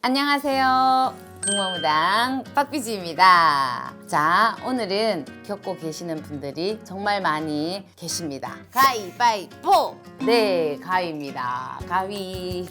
안녕하세요. 붕어무당 박비지입니다. 자, 오늘은 겪고 계시는 분들이 정말 많이 계십니다. 가위바위보! 네, 가위입니다. 가위.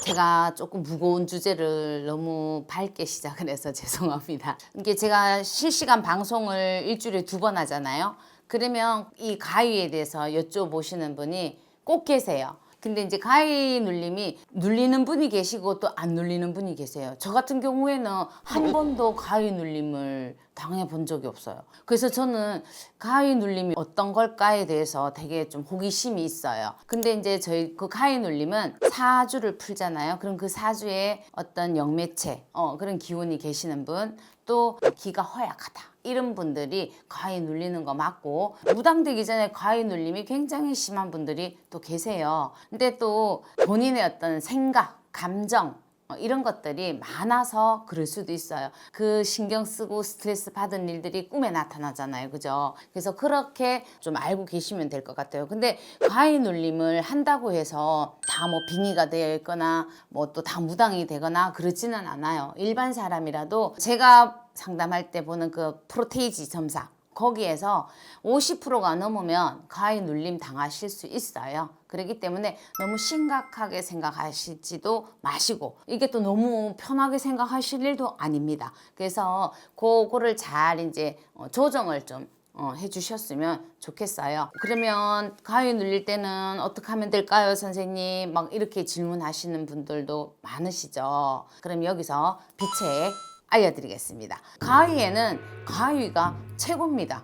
제가 조금 무거운 주제를 너무 밝게 시작을 해서 죄송합니다. 이게 제가 실시간 방송을 일주일에 2번 하잖아요. 그러면 이 가위에 대해서 여쭤보시는 분이 꼭 계세요. 근데 이제 가위 눌림이 눌리는 분이 계시고 또 안 눌리는 분이 계세요. 저 같은 경우에는 한 번도 가위 눌림을 당해 본 적이 없어요. 그래서 저는 가위 눌림이 어떤 걸까에 대해서 되게 좀 호기심이 있어요. 근데 이제 저희 그 가위 눌림은 사주를 풀잖아요. 그럼 그 사주에 어떤 영매체, 그런 기운이 계시는 분, 또 기가 허약하다. 이런 분들이 가위 눌리는 거 맞고, 무당되기 전에 가위 눌림이 굉장히 심한 분들이 또 계세요. 근데 또 본인의 어떤 생각, 감정 이런 것들이 많아서 그럴 수도 있어요. 그 신경 쓰고 스트레스 받은 일들이 꿈에 나타나잖아요. 그죠? 그래서 그렇게 좀 알고 계시면 될 것 같아요. 근데 가위 눌림을 한다고 해서 다 뭐 빙의가 되어 있거나 뭐 또 다 무당이 되거나 그러지는 않아요. 일반 사람이라도 제가 상담할 때 보는 그 프로테이지 점사, 거기에서 50%가 넘으면 가위 눌림 당하실 수 있어요. 그렇기 때문에 너무 심각하게 생각하시지도 마시고, 이게 또 너무 편하게 생각하실 일도 아닙니다. 그래서 그거를 잘 이제 조정을 좀 해주셨으면 좋겠어요. 그러면 가위 눌릴 때는 어떻게 하면 될까요, 선생님? 막 이렇게 질문하시는 분들도 많으시죠. 그럼 여기서 비책 알려드리겠습니다. 가위에는 가위가 최고입니다.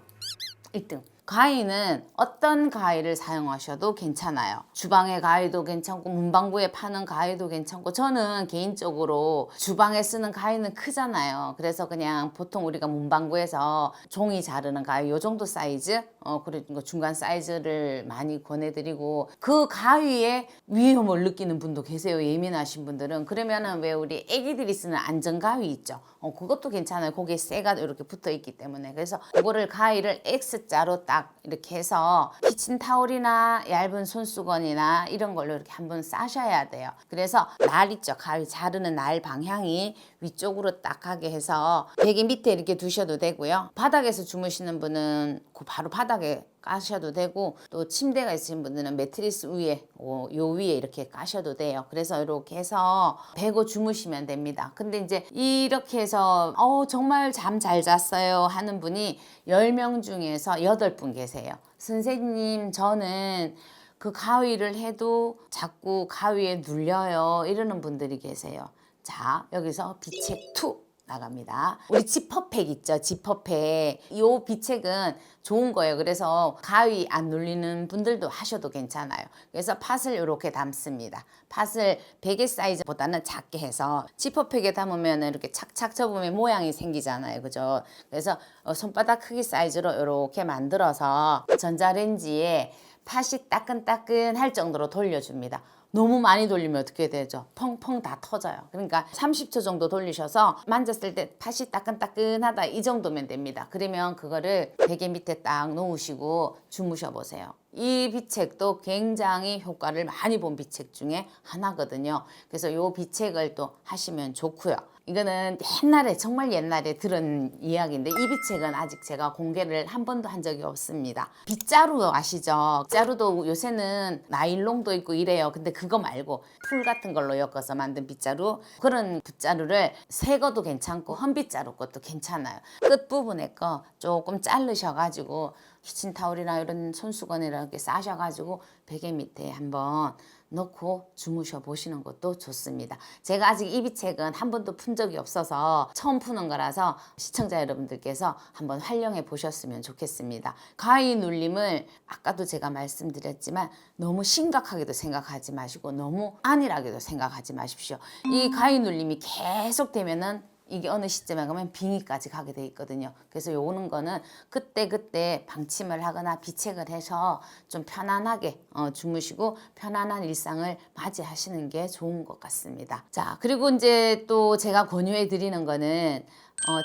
1등. 가위는 어떤 가위를 사용하셔도 괜찮아요. 주방의 가위도 괜찮고 문방구에 파는 가위도 괜찮고, 저는 개인적으로 주방에 쓰는 가위는 크잖아요. 그래서 그냥 보통 우리가 문방구에서 종이 자르는 가위 요 정도 사이즈, 그리고 중간 사이즈를 많이 권해드리고, 그 가위에 위험을 느끼는 분도 계세요. 예민하신 분들은. 그러면은 왜 우리 애기들이 쓰는 안전가위 있죠. 그것도 괜찮아요. 거기에 쇠가 이렇게 붙어 있기 때문에. 그래서 그거를 가위를 X자로 딱 이렇게 해서 키친타올이나 얇은 손수건이나 이런 걸로 이렇게 한번 싸셔야 돼요. 그래서 날 있죠. 가위 자르는 날 방향이 위쪽으로 딱 하게 해서 베개 밑에 이렇게 두셔도 되고요. 바닥에서 주무시는 분은 그 바로 바닥에 까셔도 되고, 또 침대가 있으신 분들은 매트리스 위에 요 위에 이렇게 까셔도 돼요. 그래서 이렇게 해서 베고 주무시면 됩니다. 근데 이제 이렇게 해서 정말 잠 잘 잤어요 하는 분이 10명 중에서 8분 계세요. 선생님, 저는 그 가위를 해도 자꾸 가위에 눌려요 이러는 분들이 계세요. 자, 여기서 비책 2 나갑니다. 우리 지퍼팩 있죠? 지퍼팩. 이 비책은 좋은 거예요. 그래서 가위 안 눌리는 분들도 하셔도 괜찮아요. 그래서 팥을 이렇게 담습니다. 팥을 베개 사이즈보다는 작게 해서 지퍼팩에 담으면 이렇게 착착 접으면 모양이 생기잖아요. 그죠? 그래서 손바닥 크기 사이즈로 이렇게 만들어서 전자레인지에 팥이 따끈따끈할 정도로 돌려줍니다. 너무 많이 돌리면 어떻게 되죠? 펑펑 다 터져요. 그러니까 30초 정도 돌리셔서 만졌을 때 팥이 따끈따끈하다 이 정도면 됩니다. 그러면 그거를 베개 밑에 딱 놓으시고 주무셔 보세요. 이 비책도 굉장히 효과를 많이 본 비책 중에 하나거든요. 그래서 이 비책을 또 하시면 좋고요. 이거는 옛날에, 정말 옛날에 들은 이야기인데, 이 비책은 아직 제가 공개를 한 번도 한 적이 없습니다. 빗자루 아시죠? 빗자루도 요새는 나일론도 있고 이래요. 근데 그거 말고 풀 같은 걸로 엮어서 만든 빗자루, 그런 빗자루를 새 거도 괜찮고 헌빗자루 것도 괜찮아요. 끝부분에 거 조금 자르셔가지고 키친타올이나 이런 손수건이나 이렇게 싸셔가지고 베개 밑에 한번 넣고 주무셔 보시는 것도 좋습니다. 제가 아직 이 비책은 한 번도 푼 적이 없어서 처음 푸는 거라서 시청자 여러분들께서 한번 활용해 보셨으면 좋겠습니다. 가위 눌림을 아까도 제가 말씀드렸지만 너무 심각하게도 생각하지 마시고 너무 안일하게도 생각하지 마십시오. 이 가위 눌림이 계속 되면은 이게 어느 시점에 가면 빙의까지 가게 돼 있거든요. 그래서 요는 거는 그때그때 방침을 하거나 비책을 해서 좀 편안하게 주무시고 편안한 일상을 맞이하시는 게 좋은 것 같습니다. 자, 그리고 이제 또 제가 권유해 드리는 거는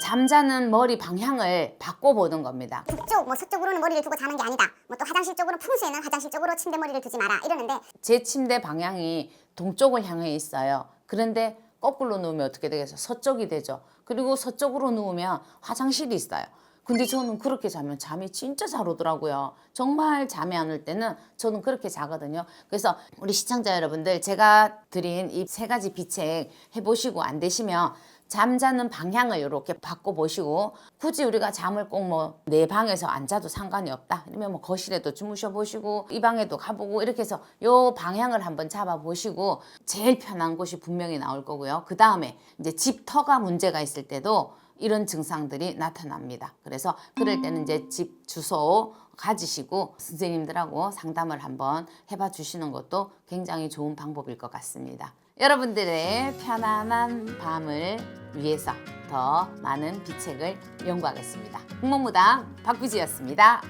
잠자는 머리 방향을 바꿔보는 겁니다. 북쪽, 서쪽으로는 머리를 두고 자는 게 아니다. 또 화장실 쪽으로, 풍수에는 화장실 쪽으로 침대 머리를 두지 마라. 이러는데 제 침대 방향이 동쪽을 향해 있어요. 그런데 거꾸로 누우면 어떻게 되겠어요? 서쪽이 되죠. 그리고 서쪽으로 누우면 화장실이 있어요. 근데 저는 그렇게 자면 잠이 진짜 잘 오더라고요. 정말 잠이 안 올 때는 저는 그렇게 자거든요. 그래서 우리 시청자 여러분들, 제가 드린 이 3가지 비책 해보시고 안 되시면 잠자는 방향을 이렇게 바꿔보시고, 굳이 우리가 잠을 꼭 뭐 내 방에서 안 자도 상관이 없다 이러면 뭐 거실에도 주무셔 보시고 이 방에도 가보고 이렇게 해서 요 방향을 한번 잡아보시고 제일 편한 곳이 분명히 나올 거고요. 그 다음에 이제 집터가 문제가 있을 때도 이런 증상들이 나타납니다. 그래서 그럴 때는 이제 집 주소 가지시고 선생님들하고 상담을 한번 해봐 주시는 것도 굉장히 좋은 방법일 것 같습니다. 여러분들의 편안한 밤을 위해서 더 많은 비책을 연구하겠습니다. 국모무당 박비지였습니다.